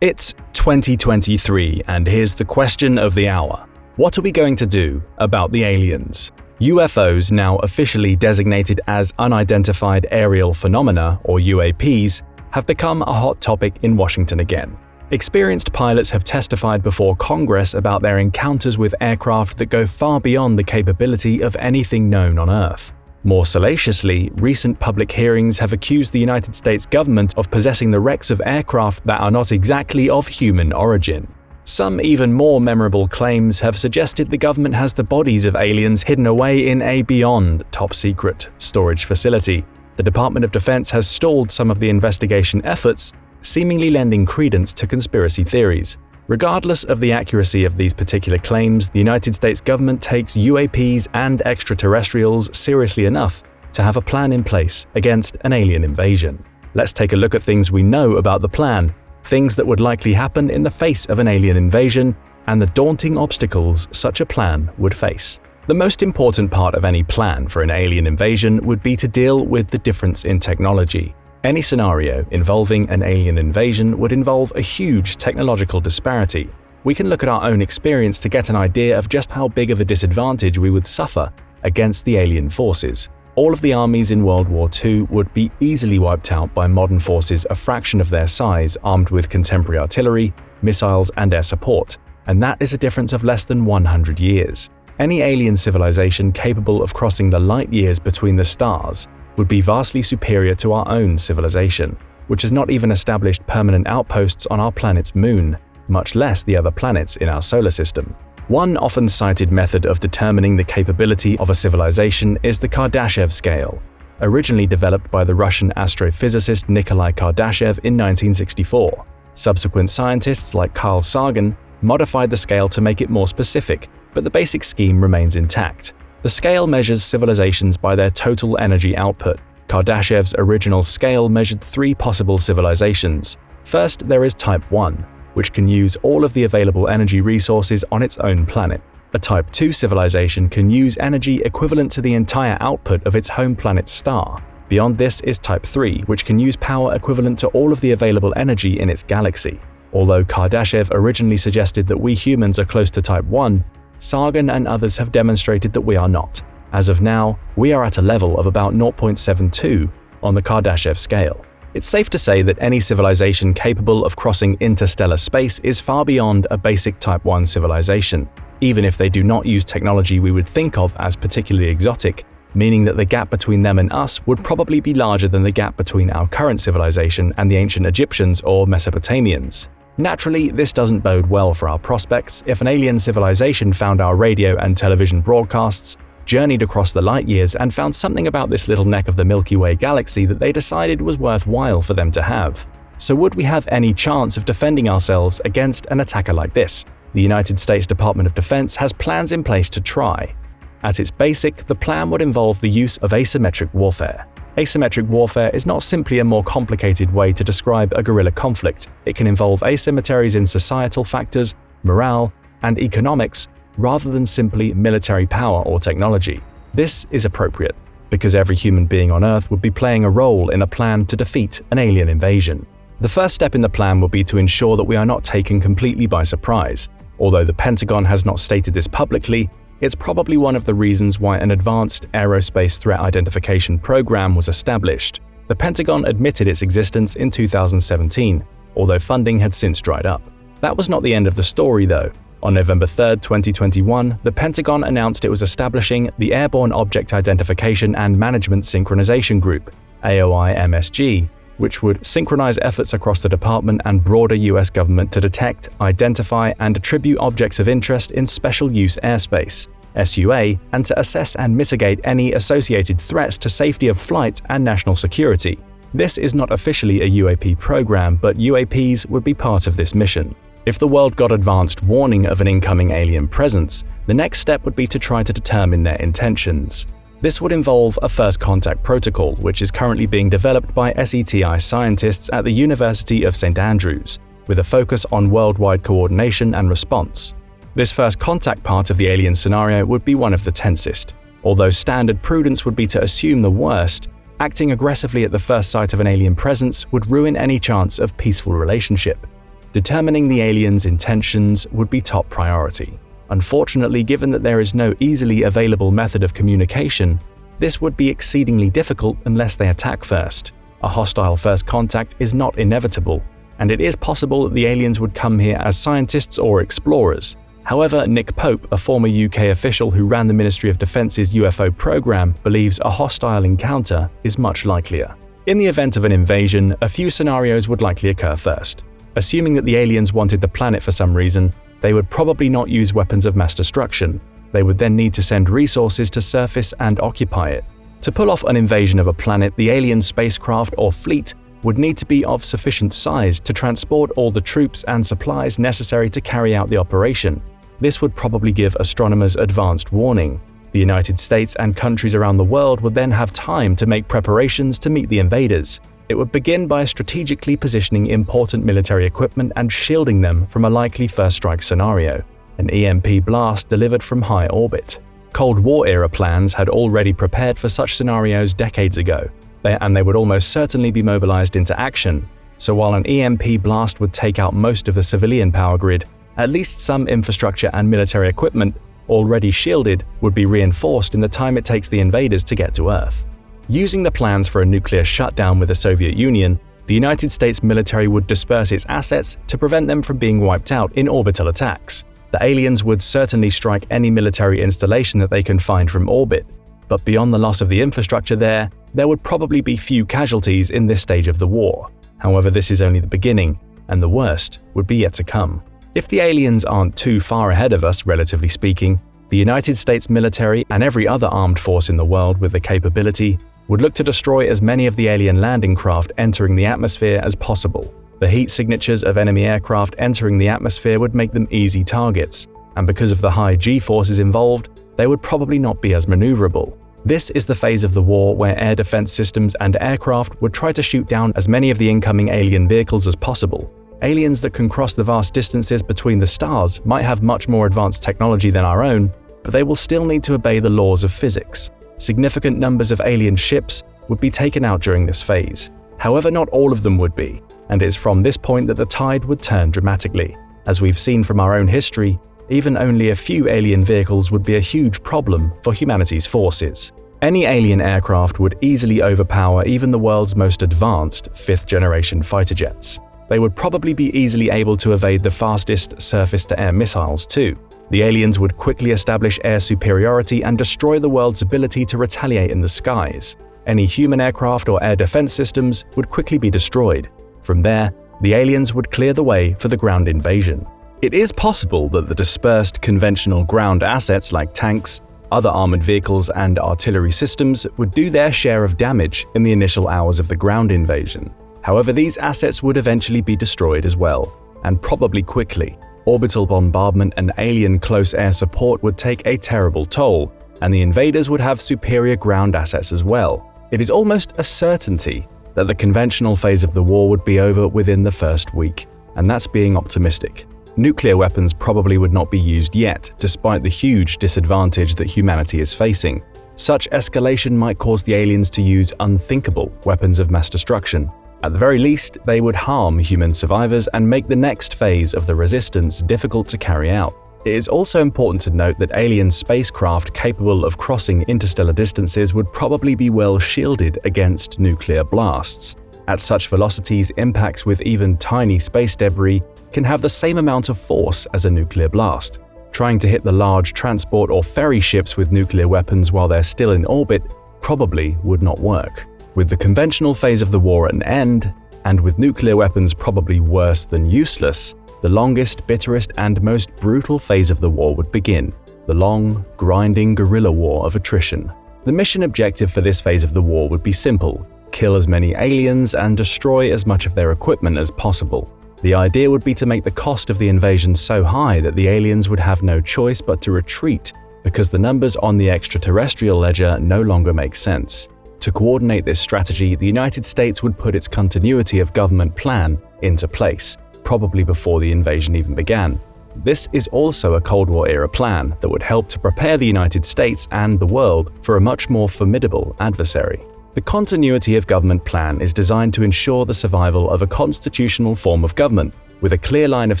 It's 2023, and here's the question of the hour. What are we going to do about the aliens? UFOs, now officially designated as Unidentified Aerial Phenomena, or UAPs, have become a hot topic in Washington again. Experienced pilots have testified before Congress about their encounters with aircraft that go far beyond the capability of anything known on Earth. More salaciously, recent public hearings have accused the United States government of possessing the wrecks of aircraft that are not exactly of human origin. Some even more memorable claims have suggested the government has the bodies of aliens hidden away in a beyond top-secret storage facility. The Department of Defense has stalled some of the investigation efforts, seemingly lending credence to conspiracy theories. Regardless of the accuracy of these particular claims, the United States government takes UAPs and extraterrestrials seriously enough to have a plan in place against an alien invasion. Let's take a look at things we know about the plan, things that would likely happen in the face of an alien invasion, and the daunting obstacles such a plan would face. The most important part of any plan for an alien invasion would be to deal with the difference in technology. Any scenario involving an alien invasion would involve a huge technological disparity. We can look at our own experience to get an idea of just how big of a disadvantage we would suffer against the alien forces. All of the armies in World War II would be easily wiped out by modern forces a fraction of their size, armed with contemporary artillery, missiles, and air support, and that is a difference of less than 100 years. Any alien civilization capable of crossing the light years between the stars would be vastly superior to our own civilization, which has not even established permanent outposts on our planet's moon, much less the other planets in our solar system. One often cited method of determining the capability of a civilization is the Kardashev scale, originally developed by the Russian astrophysicist Nikolai Kardashev in 1964. Subsequent scientists like Carl Sagan modified the scale to make it more specific, but the basic scheme remains intact. The scale measures civilizations by their total energy output. Kardashev's original scale measured 3 possible civilizations. First, there is Type 1, which can use all of the available energy resources on its own planet. A Type 2 civilization can use energy equivalent to the entire output of its home planet's star. Beyond this is Type 3, which can use power equivalent to all of the available energy in its galaxy. Although Kardashev originally suggested that we humans are close to Type 1, Sagan and others have demonstrated that we are not. As of now, we are at a level of about 0.72 on the Kardashev scale. It's safe to say that any civilization capable of crossing interstellar space is far beyond a basic Type 1 civilization, even if they do not use technology we would think of as particularly exotic, meaning that the gap between them and us would probably be larger than the gap between our current civilization and the ancient Egyptians or Mesopotamians. Naturally, this doesn't bode well for our prospects if an alien civilization found our radio and television broadcasts, journeyed across the light years, and found something about this little neck of the Milky Way galaxy that they decided was worthwhile for them to have. So would we have any chance of defending ourselves against an attacker like this? The United States Department of Defense has plans in place to try. At its basic, the plan would involve the use of asymmetric warfare. Asymmetric warfare is not simply a more complicated way to describe a guerrilla conflict. It can involve asymmetries in societal factors, morale, and economics, rather than simply military power or technology. This is appropriate, because every human being on Earth would be playing a role in a plan to defeat an alien invasion. The first step in the plan will be to ensure that we are not taken completely by surprise. Although the Pentagon has not stated this publicly, it's probably one of the reasons why an advanced aerospace threat identification program was established. The Pentagon admitted its existence in 2017, although funding had since dried up. That was not the end of the story, though. On November 3, 2021, the Pentagon announced it was establishing the Airborne Object Identification and Management Synchronization Group, AOI-MSG, which would synchronize efforts across the department and broader US government to detect, identify, and attribute objects of interest in special use airspace, SUA, and to assess and mitigate any associated threats to safety of flight and national security. This is not officially a UAP program, but UAPs would be part of this mission. If the world got advanced warning of an incoming alien presence, the next step would be to try to determine their intentions. This would involve a first contact protocol, which is currently being developed by SETI scientists at the University of St. Andrews, with a focus on worldwide coordination and response. This first contact part of the alien scenario would be one of the tensest. Although standard prudence would be to assume the worst, acting aggressively at the first sight of an alien presence would ruin any chance of peaceful relationship. Determining the aliens' intentions would be top priority. Unfortunately, given that there is no easily available method of communication, this would be exceedingly difficult unless they attack first. A hostile first contact is not inevitable, and it is possible that the aliens would come here as scientists or explorers. However, Nick Pope, a former UK official who ran the Ministry of Defence's UFO program, believes a hostile encounter is much likelier. In the event of an invasion, a few scenarios would likely occur first. Assuming that the aliens wanted the planet for some reason, they would probably not use weapons of mass destruction. They would then need to send resources to surface and occupy it. To pull off an invasion of a planet, the alien spacecraft or fleet would need to be of sufficient size to transport all the troops and supplies necessary to carry out the operation. This would probably give astronomers advanced warning. The United States and countries around the world would then have time to make preparations to meet the invaders. It would begin by strategically positioning important military equipment and shielding them from a likely first strike scenario, an EMP blast delivered from high orbit. Cold War-era plans had already prepared for such scenarios decades ago, and they would almost certainly be mobilized into action. So while an EMP blast would take out most of the civilian power grid, at least some infrastructure and military equipment, already shielded, would be reinforced in the time it takes the invaders to get to Earth. Using the plans for a nuclear shutdown with the Soviet Union, the United States military would disperse its assets to prevent them from being wiped out in orbital attacks. The aliens would certainly strike any military installation that they can find from orbit, but beyond the loss of the infrastructure there would probably be few casualties in this stage of the war. However, this is only the beginning, and the worst would be yet to come. If the aliens aren't too far ahead of us, relatively speaking, the United States military and every other armed force in the world with the capability would look to destroy as many of the alien landing craft entering the atmosphere as possible. The heat signatures of enemy aircraft entering the atmosphere would make them easy targets, and because of the high G-forces involved, they would probably not be as maneuverable. This is the phase of the war where air defense systems and aircraft would try to shoot down as many of the incoming alien vehicles as possible. Aliens that can cross the vast distances between the stars might have much more advanced technology than our own, but they will still need to obey the laws of physics. Significant numbers of alien ships would be taken out during this phase. However, not all of them would be, and it is from this point that the tide would turn dramatically. As we've seen from our own history, even only a few alien vehicles would be a huge problem for humanity's forces. Any alien aircraft would easily overpower even the world's most advanced fifth-generation fighter jets. They would probably be easily able to evade the fastest surface-to-air missiles too. The aliens would quickly establish air superiority and destroy the world's ability to retaliate in the skies. Any human aircraft or air defense systems would quickly be destroyed. From there, the aliens would clear the way for the ground invasion. It is possible that the dispersed conventional ground assets like tanks, other armored vehicles and artillery systems would do their share of damage in the initial hours of the ground invasion. However, these assets would eventually be destroyed as well, and probably quickly. Orbital bombardment and alien close air support would take a terrible toll, and the invaders would have superior ground assets as well. It is almost a certainty that the conventional phase of the war would be over within the first week, and that's being optimistic. Nuclear weapons probably would not be used yet, despite the huge disadvantage that humanity is facing. Such escalation might cause the aliens to use unthinkable weapons of mass destruction. At the very least, they would harm human survivors and make the next phase of the resistance difficult to carry out. It is also important to note that alien spacecraft capable of crossing interstellar distances would probably be well shielded against nuclear blasts. At such velocities, impacts with even tiny space debris can have the same amount of force as a nuclear blast. Trying to hit the large transport or ferry ships with nuclear weapons while they're still in orbit probably would not work. With the conventional phase of the war at an end, and with nuclear weapons probably worse than useless, the longest, bitterest, and most brutal phase of the war would begin, the long, grinding guerrilla war of attrition. The mission objective for this phase of the war would be simple: kill as many aliens and destroy as much of their equipment as possible. The idea would be to make the cost of the invasion so high that the aliens would have no choice but to retreat, because the numbers on the extraterrestrial ledger no longer make sense. To coordinate this strategy, the United States would put its continuity of government plan into place, probably before the invasion even began. This is also a Cold War-era plan that would help to prepare the United States and the world for a much more formidable adversary. The continuity of government plan is designed to ensure the survival of a constitutional form of government, with a clear line of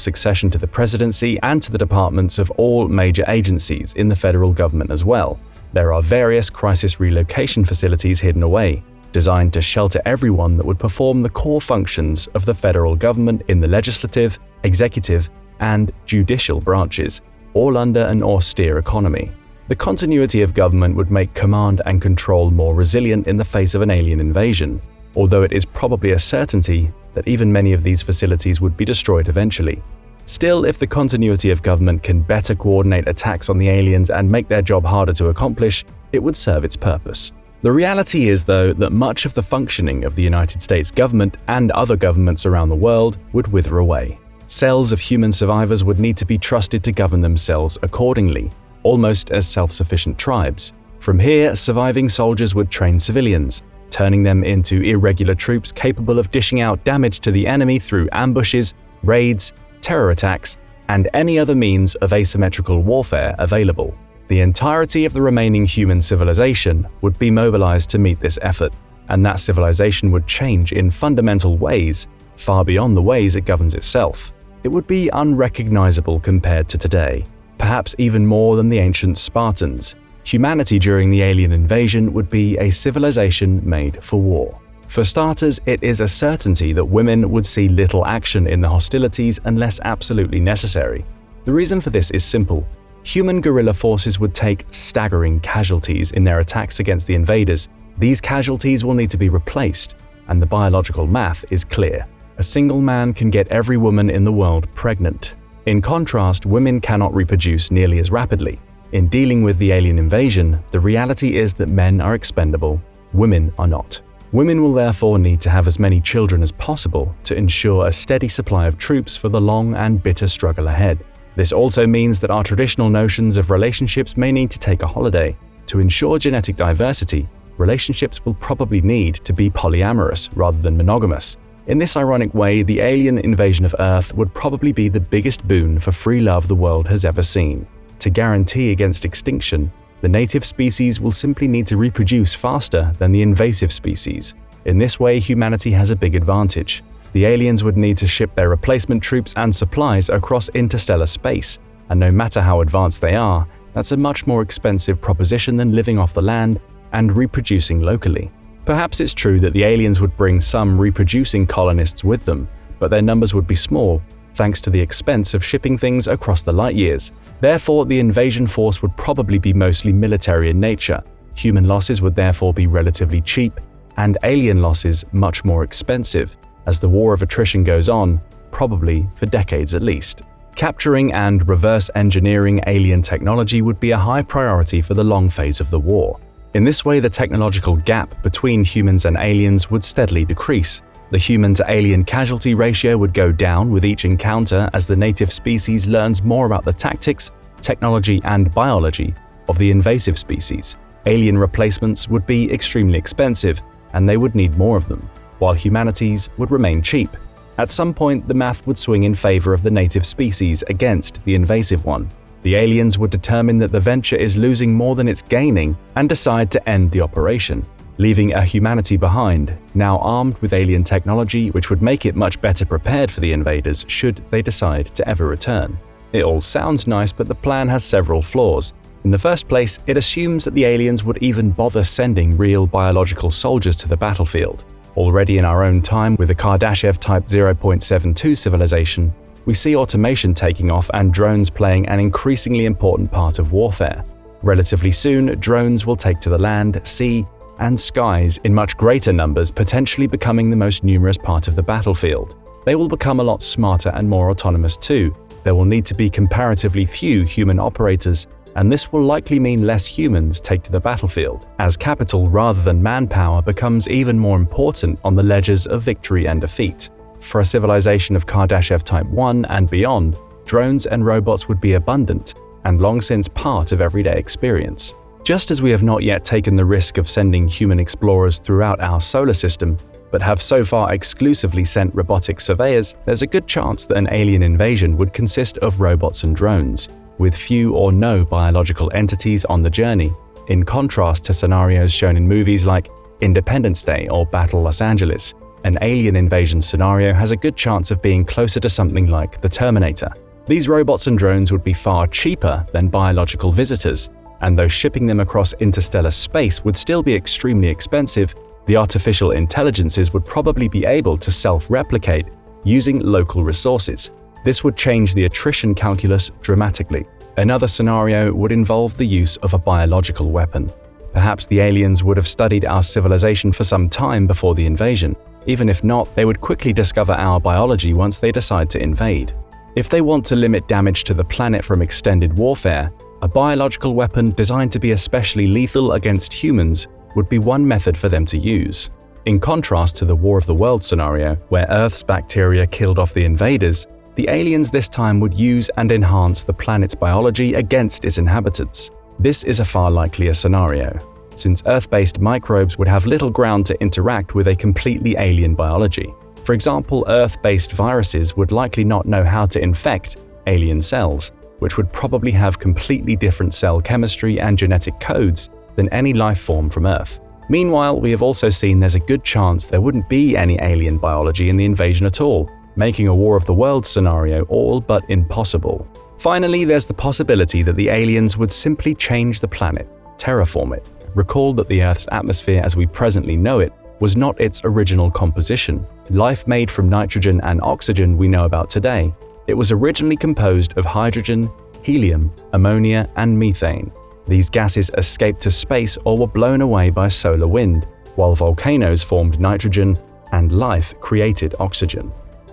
succession to the presidency and to the departments of all major agencies in the federal government as well. There are various crisis relocation facilities hidden away, designed to shelter everyone that would perform the core functions of the federal government in the legislative, executive, and judicial branches, all under an austere economy. The continuity of government would make command and control more resilient in the face of an alien invasion, although it is probably a certainty that even many of these facilities would be destroyed eventually. Still, if the continuity of government can better coordinate attacks on the aliens and make their job harder to accomplish, it would serve its purpose. The reality is, though, that much of the functioning of the United States government and other governments around the world would wither away. Cells of human survivors would need to be trusted to govern themselves accordingly, almost as self-sufficient tribes. From here, surviving soldiers would train civilians, turning them into irregular troops capable of dishing out damage to the enemy through ambushes, raids, terror attacks, and any other means of asymmetrical warfare available. The entirety of the remaining human civilization would be mobilized to meet this effort, and that civilization would change in fundamental ways, far beyond the ways it governs itself. It would be unrecognizable compared to today, perhaps even more than the ancient Spartans. Humanity during the alien invasion would be a civilization made for war. For starters, it is a certainty that women would see little action in the hostilities unless absolutely necessary. The reason for this is simple. Human guerrilla forces would take staggering casualties in their attacks against the invaders. These casualties will need to be replaced, and the biological math is clear. A single man can get every woman in the world pregnant. In contrast, women cannot reproduce nearly as rapidly. In dealing with the alien invasion, the reality is that men are expendable, women are not. Women will therefore need to have as many children as possible to ensure a steady supply of troops for the long and bitter struggle ahead. This also means that our traditional notions of relationships may need to take a holiday. To ensure genetic diversity, relationships will probably need to be polyamorous rather than monogamous. In this ironic way, the alien invasion of Earth would probably be the biggest boon for free love the world has ever seen. To guarantee against extinction, the native species will simply need to reproduce faster than the invasive species. In this way, humanity has a big advantage. The aliens would need to ship their replacement troops and supplies across interstellar space, and no matter how advanced they are, that's a much more expensive proposition than living off the land and reproducing locally. Perhaps it's true that the aliens would bring some reproducing colonists with them, but their numbers would be small, thanks to the expense of shipping things across the light years. Therefore, the invasion force would probably be mostly military in nature. Human losses would therefore be relatively cheap, and alien losses much more expensive, as the war of attrition goes on, probably for decades at least. Capturing and reverse engineering alien technology would be a high priority for the long phase of the war. In this way, the technological gap between humans and aliens would steadily decrease. The human-to-alien casualty ratio would go down with each encounter as the native species learns more about the tactics, technology, and biology of the invasive species. Alien replacements would be extremely expensive, and they would need more of them, while humanity's would remain cheap. At some point, the math would swing in favor of the native species against the invasive one. The aliens would determine that the venture is losing more than it's gaining and decide to end the operation, leaving a humanity behind, now armed with alien technology which would make it much better prepared for the invaders should they decide to ever return. It all sounds nice, but the plan has several flaws. In the first place, it assumes that the aliens would even bother sending real biological soldiers to the battlefield. Already in our own time, with the Kardashev Type 0.72 civilization, we see automation taking off and drones playing an increasingly important part of warfare. Relatively soon, drones will take to the land, sea, and skies in much greater numbers, potentially becoming the most numerous part of the battlefield. They will become a lot smarter and more autonomous too. There will need to be comparatively few human operators, and this will likely mean less humans take to the battlefield, as capital rather than manpower becomes even more important on the ledgers of victory and defeat. For a civilization of Kardashev Type 1 and beyond, drones and robots would be abundant and long since part of everyday experience. Just as we have not yet taken the risk of sending human explorers throughout our solar system, but have so far exclusively sent robotic surveyors, there's a good chance that an alien invasion would consist of robots and drones, with few or no biological entities on the journey, in contrast to scenarios shown in movies like Independence Day or Battle Los Angeles. an alien invasion scenario has a good chance of being closer to something like the Terminator. These robots and drones would be far cheaper than biological visitors, and though shipping them across interstellar space would still be extremely expensive, the artificial intelligences would probably be able to self-replicate using local resources. This would change the attrition calculus dramatically. Another scenario would involve the use of a biological weapon. Perhaps the aliens would have studied our civilization for some time before the invasion. Even if not, they would quickly discover our biology once they decide to invade. If they want to limit damage to the planet from extended warfare, a biological weapon designed to be especially lethal against humans would be one method for them to use. In contrast to the War of the Worlds scenario, where Earth's bacteria killed off the invaders, the aliens this time would use and enhance the planet's biology against its inhabitants. This is a far likelier scenario, since Earth-based microbes would have little ground to interact with a completely alien biology. For example, Earth-based viruses would likely not know how to infect alien cells, which would probably have completely different cell chemistry and genetic codes than any life form from Earth. Meanwhile, we have also seen there's a good chance there wouldn't be any alien biology in the invasion at all, making a War of the Worlds scenario all but impossible. Finally, there's the possibility that the aliens would simply change the planet, terraform it. Recall that the Earth's atmosphere as we presently know it was not its original composition. Life made from nitrogen and oxygen we know about today. It was originally composed of hydrogen, helium, ammonia, and methane. These gases escaped to space or were blown away by solar wind, while volcanoes formed nitrogen and life created oxygen.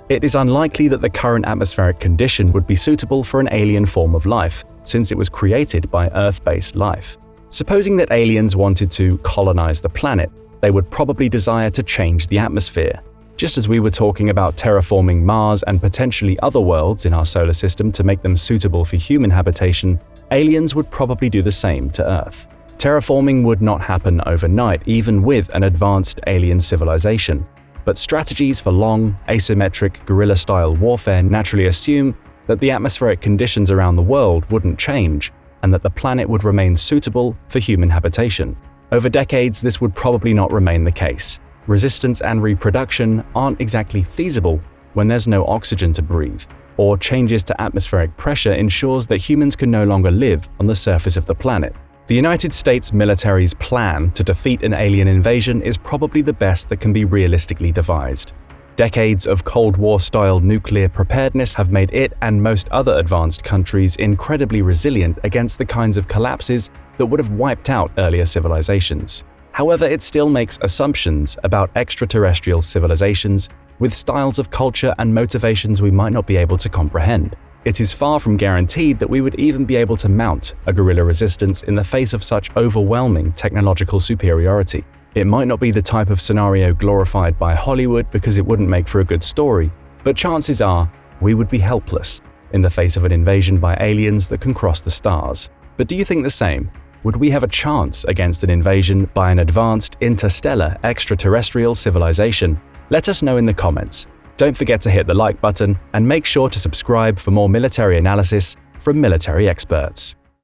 It is unlikely that the current atmospheric condition would be suitable for an alien form of life, since it was created by Earth-based life. Supposing that aliens wanted to colonize the planet, they would probably desire to change the atmosphere. Just as we were talking about terraforming Mars and potentially other worlds in our solar system to make them suitable for human habitation, aliens would probably do the same to Earth. Terraforming would not happen overnight, even with an advanced alien civilization. But strategies for long, asymmetric, guerrilla-style warfare naturally assume that the atmospheric conditions around the world wouldn't change, and that the planet would remain suitable for human habitation. Over decades, this would probably not remain the case. Resistance and reproduction aren't exactly feasible when there's no oxygen to breathe, or changes to atmospheric pressure ensures that humans can no longer live on the surface of the planet. The United States military's plan to defeat an alien invasion is probably the best that can be realistically devised. Decades of Cold War-style nuclear preparedness have made it and most other advanced countries incredibly resilient against the kinds of collapses that would have wiped out earlier civilizations. However, it still makes assumptions about extraterrestrial civilizations with styles of culture and motivations we might not be able to comprehend. It is far from guaranteed that we would even be able to mount a guerrilla resistance in the face of such overwhelming technological superiority. It might not be the type of scenario glorified by Hollywood because it wouldn't make for a good story, but chances are we would be helpless in the face of an invasion by aliens that can cross the stars. But do you think the same? Would we have a chance against an invasion by an advanced interstellar extraterrestrial civilization? Let us know in the comments. Don't forget to hit the like button and make sure to subscribe for more military analysis from military experts.